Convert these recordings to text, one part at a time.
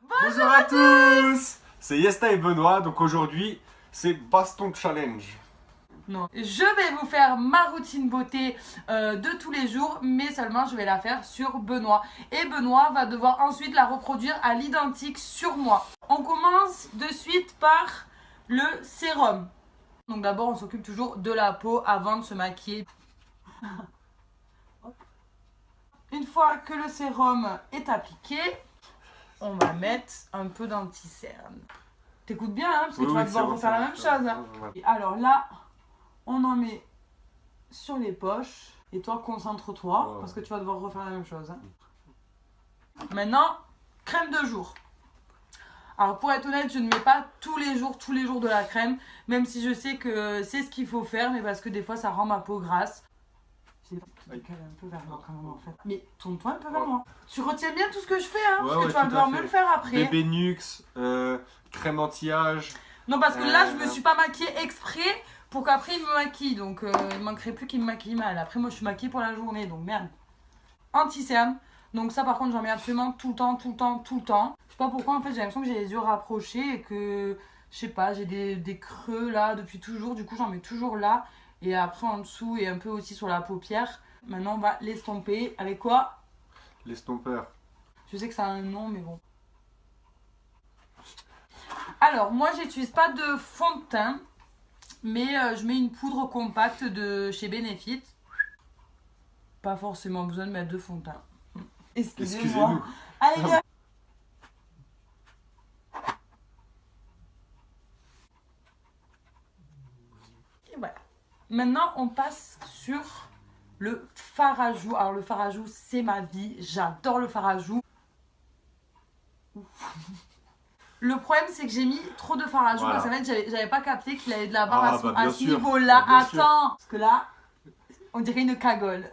Bonjour à tous. C'est Yesta et Benoît, donc aujourd'hui c'est Baston Challenge. Non, je vais vous faire ma routine beauté de tous les jours, mais seulement je vais la faire sur Benoît. Et Benoît va devoir ensuite la reproduire à l'identique sur moi. On commence de suite par le sérum. Donc d'abord on s'occupe toujours de la peau avant de se maquiller. Une fois que le sérum est appliqué, on va mettre un peu d'anti-cerne. T'écoutes bien hein, parce que tu vas devoir refaire la même chose. Hein. Et alors là, on en met sur les poches. Et toi, concentre-toi parce que tu vas devoir refaire la même chose. Hein. Maintenant, crème de jour. Alors pour être honnête, je ne mets pas tous les jours de la crème. Même si je sais que c'est ce qu'il faut faire, mais parce que des fois ça rend ma peau grasse. Un peu vers moi quand même en fait. Mais tourne-toi un peu vers moi. Tu retiens bien tout ce que je fais hein, parce que tu vas devoir me le faire après. Bébé Nux, crème anti-âge. Non parce que là je me suis pas maquillée exprès pour qu'après il me maquille. Donc il manquerait plus qu'il me maquille mal. Après moi je suis maquillée pour la journée donc merde. Anti-cerne. Donc ça par contre j'en mets absolument tout le temps. Je sais pas pourquoi en fait j'ai l'impression que j'ai les yeux rapprochés et que je sais pas j'ai des creux là depuis toujours. Du coup j'en mets toujours là. Et après en dessous et un peu aussi sur la paupière. Maintenant on va l'estomper. Avec quoi? L'estompeur. Je sais que ça a un nom mais bon. Alors moi j'utilise pas de fond de teint. Mais je mets une poudre compacte de chez Benefit. Pas forcément besoin de mettre de fond de teint. Excusez-moi. Allez viens. Et voilà. Maintenant, on passe sur le fard à joues. Alors, le fard à joues, c'est ma vie. J'adore le fard à joues. Le problème, c'est que j'ai mis trop de fard à joues. Parce qu'en fait, j'avais pas capté qu'il avait de la barre à ce niveau-là. Attends. Parce que là, on dirait une cagole.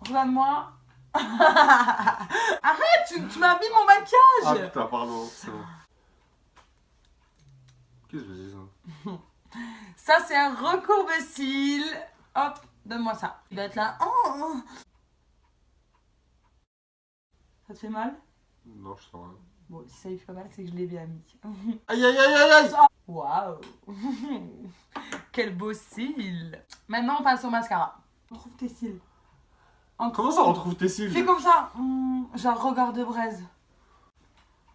Regarde-moi. Arrête, tu m'as mis mon maquillage. Ah putain, pardon. Qu'est-ce que c'est ça? Ça, c'est un recourbe-cils. Hop, donne-moi ça. Il va être là. Oh. Ça te fait mal? Non, je sens rien. Bon, si ça lui fait pas mal, c'est que je l'ai bien mis. Aïe aïe aïe aïe aïe. Waouh. Quel beau cils. Maintenant, on passe au mascara. On trouve tes cils. Comment ça, on trouve tes cils? Fais comme ça. Genre, regard de braise.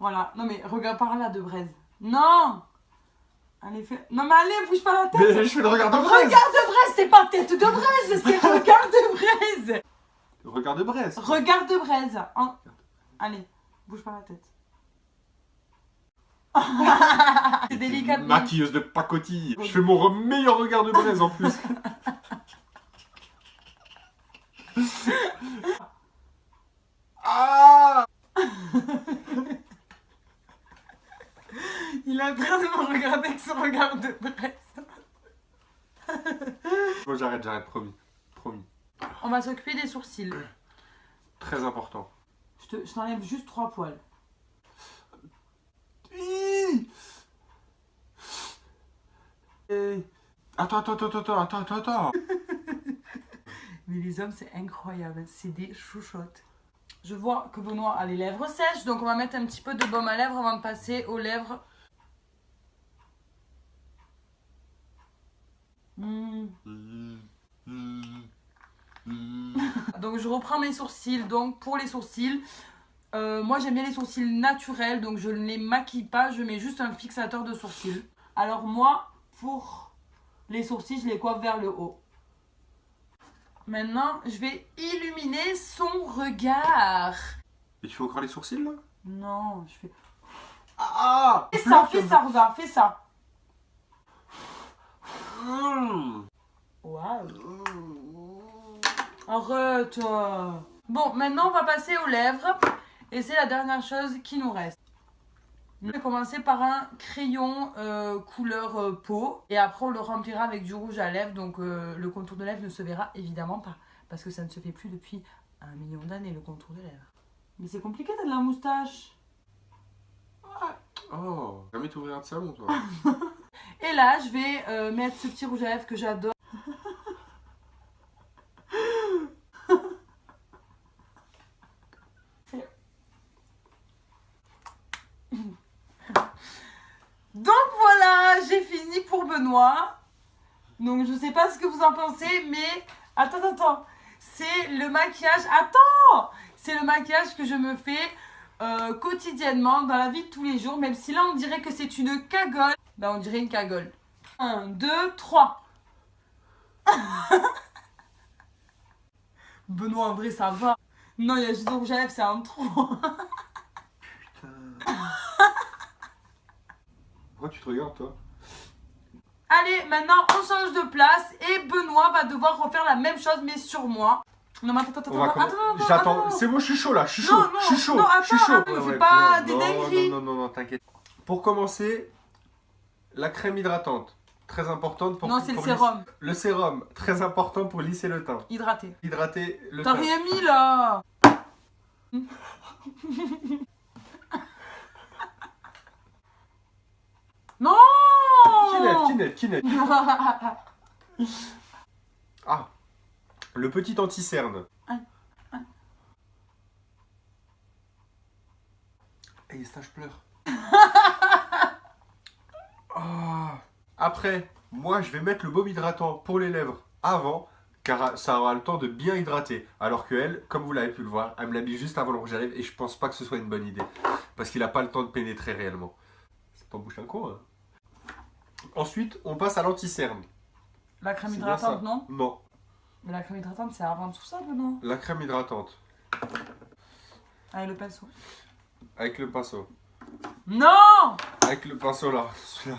Voilà. Non, mais regarde par là de braise. Non. Allez, fais... Non, mais allez, bouge pas la tête. Mais je fais le regard de braise. Regard de braise, c'est pas tête de braise, c'est regard de braise. Regard de braise. Regard de braise. Allez, bouge pas la tête. C'est délicat. Maquilleuse de pacotille. Je fais mon meilleur regard de braise en plus. Ah. Il est en train de me regarder avec son regard de braise. Moi j'arrête, promis. Promis. On va s'occuper des sourcils. Très important. Je t'enlève juste 3 poils. Attends. Mais les hommes, c'est incroyable. C'est des chouchottes. Je vois que Benoît a les lèvres sèches. Donc, on va mettre un petit peu de baume à lèvres avant de passer aux lèvres. Donc, je reprends mes sourcils. Donc, pour les sourcils, moi, j'aime bien les sourcils naturels. Donc, je ne les maquille pas. Je mets juste un fixateur de sourcils. Alors, moi, pour les sourcils, je les coiffe vers le haut. Maintenant, je vais illuminer son regard. Et tu fais encore les sourcils là? Non, je fais... Ah! Fais ça, regarde, fais ça. Waouh. Arrête. Bon, maintenant, on va passer aux lèvres. Et c'est la dernière chose qui nous reste. Je vais commencer par un crayon couleur peau. Et après, on le remplira avec du rouge à lèvres. Donc, le contour de lèvres ne se verra évidemment pas. Parce que ça ne se fait plus depuis 1 million d'années, le contour de lèvres. Mais c'est compliqué, t'as de la moustache. Oh, jamais t'ouvrir un salon, toi. Et là, je vais mettre ce petit rouge à lèvres que j'adore. Benoît. Donc je sais pas ce que vous en pensez, mais attends. C'est le maquillage. Attends! C'est le maquillage que je me fais quotidiennement dans la vie de tous les jours. Même si là on dirait que c'est une cagole. Ben on dirait une cagole. 1, 2, 3. Benoît, en vrai, ça va. Non, il y a juste le rouge à lèvres, c'est un trou. Putain. Pourquoi tu te regardes, toi? Allez, maintenant, on change de place et Benoît va devoir refaire la même chose, mais sur moi. Non, mais attends. J'attends. C'est bon, je suis chaud là. Je suis chaud. Non, je suis chaud. non, je suis chaud. attends, ne fais pas des non, dingueries. Non, t'inquiète. Pour commencer, la crème hydratante. Très importante pour... Non, c'est le pour sérum. Le sérum, très important pour lisser le teint. Hydraté. Hydrater le teint. T'as rien mis là. Non. Kinette. Ah, le petit anti-cerne. Et ça, je pleure. Ah. Après, moi, je vais mettre le baume hydratant pour les lèvres avant, car ça aura le temps de bien hydrater. Alors que elle, comme vous l'avez pu le voir, elle me l'a mis juste avant le rouge à lèvres et je pense pas que ce soit une bonne idée. Parce qu'il n'a pas le temps de pénétrer réellement. Ça t'en bouche un con, hein. Ensuite, on passe à l'anti-cerne. La crème hydratante, non? Non. Mais la crème hydratante, c'est avant tout ça, Benoît. La crème hydratante. Avec le pinceau. Avec le pinceau. Non! Avec le pinceau là. Celui-là.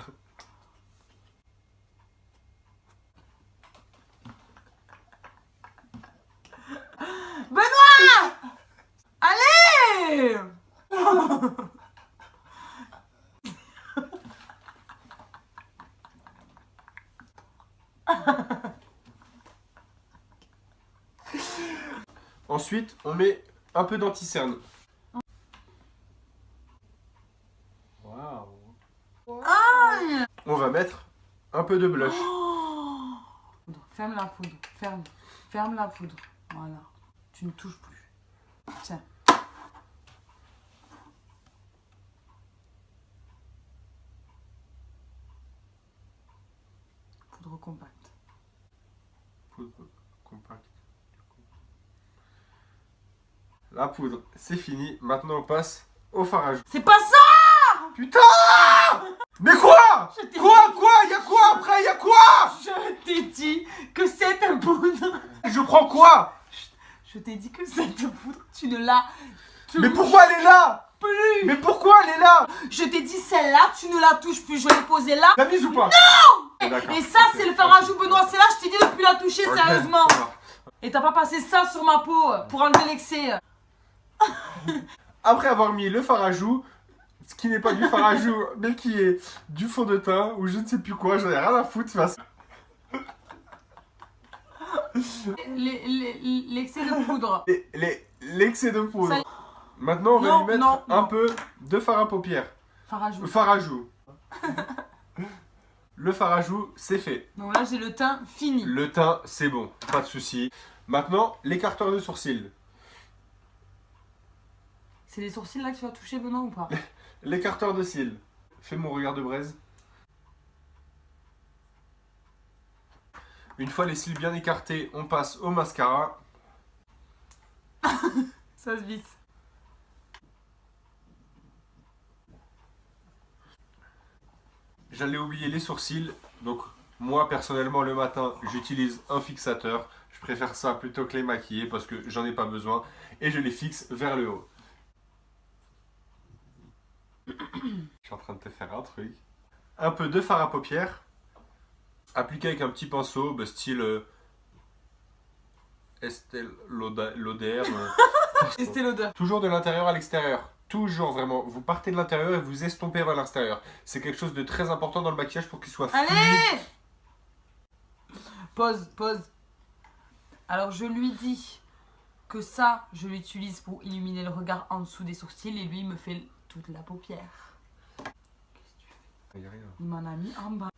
Benoît! Allez! Ensuite, on met un peu d'anti-cerne. Waouh. On va mettre un peu de blush. Ferme la poudre. Ferme la poudre. Voilà. Tu ne touches plus. Tiens. Poudre compacte. Poudre compacte. La poudre, c'est fini. Maintenant, on passe au fard à joues. C'est pas ça! Putain! Mais quoi? Quoi? Y'a quoi après? Y'a quoi? Je t'ai dit que cette poudre... Je prends quoi? Je t'ai dit que cette poudre, tu ne l'as... Mais pourquoi elle est là? Plus! Mais pourquoi elle est là? Je t'ai dit celle-là, tu ne la touches plus. Je vais la poser là. T'as mise ou pas? Non! D'accord, Et ça, ok, c'est le fard à joues, Benoît. C'est là, je t'ai dit de plus la toucher, ok, sérieusement. ça va. Et t'as pas passé ça sur ma peau pour enlever l'excès. Après avoir mis le fard à joues, ce qui n'est pas du fard à joues, mais qui est du fond de teint, ou je ne sais plus quoi, j'en ai rien à foutre. L'excès de poudre. L'excès de poudre. Ça... Maintenant, on va Non, lui mettre non, un non. peu de fard à paupières. Fard à joues. Fard à joues. Le fard à joues, c'est fait. Donc là, j'ai le teint fini. Le teint, c'est bon, pas de souci. Maintenant, l'écarteur de sourcils. C'est les sourcils là que tu vas toucher, Benoît, ou pas? L'écarteur de cils. Fais mon regard de braise. Une fois les cils bien écartés, on passe au mascara. Ça se visse. J'allais oublier les sourcils. Donc, moi, personnellement, le matin, j'utilise un fixateur. Je préfère ça plutôt que les maquiller parce que j'en ai pas besoin. Et je les fixe vers le haut. Je suis en train de te faire un truc. Un peu de fard à paupières. Appliqué avec un petit pinceau, style Estée Lauder. Estée Lauder. Toujours de l'intérieur à l'extérieur. Toujours, vraiment. Vous partez de l'intérieur et vous estompez vers l'extérieur. C'est quelque chose de très important dans le maquillage pour qu'il soit fluide. Allez! Pause. Alors, je lui dis que ça, je l'utilise pour illuminer le regard en dessous des sourcils et lui, il me fait toute la paupière. Qu'est-ce que tu fais? Il y a rien. Il m'en a mis en bas.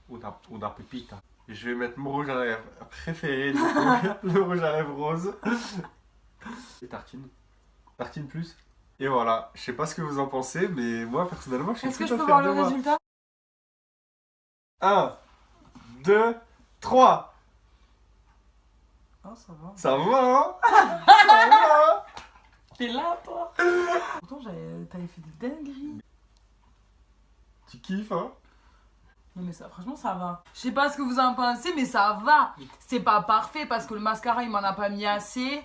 Ou d'un pépite. Je vais mettre mon rouge à lèvres préféré, du coup, le rouge à lèvres rose. Et tartine. Tartine plus. Et voilà, je sais pas ce que vous en pensez, mais moi personnellement je suis Est-ce que tout je à peux fait voir de le moi. résultat? 1, 2, 3. Oh, ça va. Ça va, hein? Ça va. T'es là, toi? Pourtant, t'avais fait des dingueries. Tu kiffes, hein? Non mais ça, franchement, ça va. Je sais pas ce que vous en pensez, mais ça va. C'est pas parfait parce que le mascara, il m'en a pas mis assez.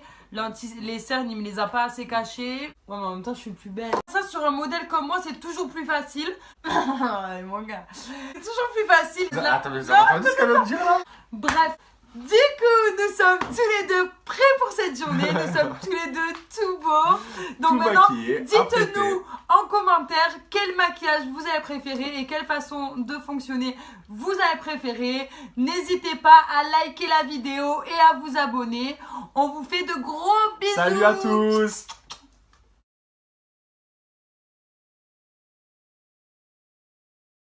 Les cernes, il me les a pas assez cachées. Ouais, mais en même temps, je suis plus belle. Ça, sur un modèle comme moi, c'est toujours plus facile. Mon gars. C'est toujours plus facile. Attends, mais ça va pas ce qu'elle vient de dire, là? Bref. Du coup, nous sommes tous les deux prêts pour cette journée. Nous sommes tous les deux tout beaux. Donc tout maintenant, dites-nous en commentaire quel maquillage vous avez préféré et quelle façon de fonctionner vous avez préféré. N'hésitez pas à liker la vidéo et à vous abonner. On vous fait de gros bisous. Salut à tous.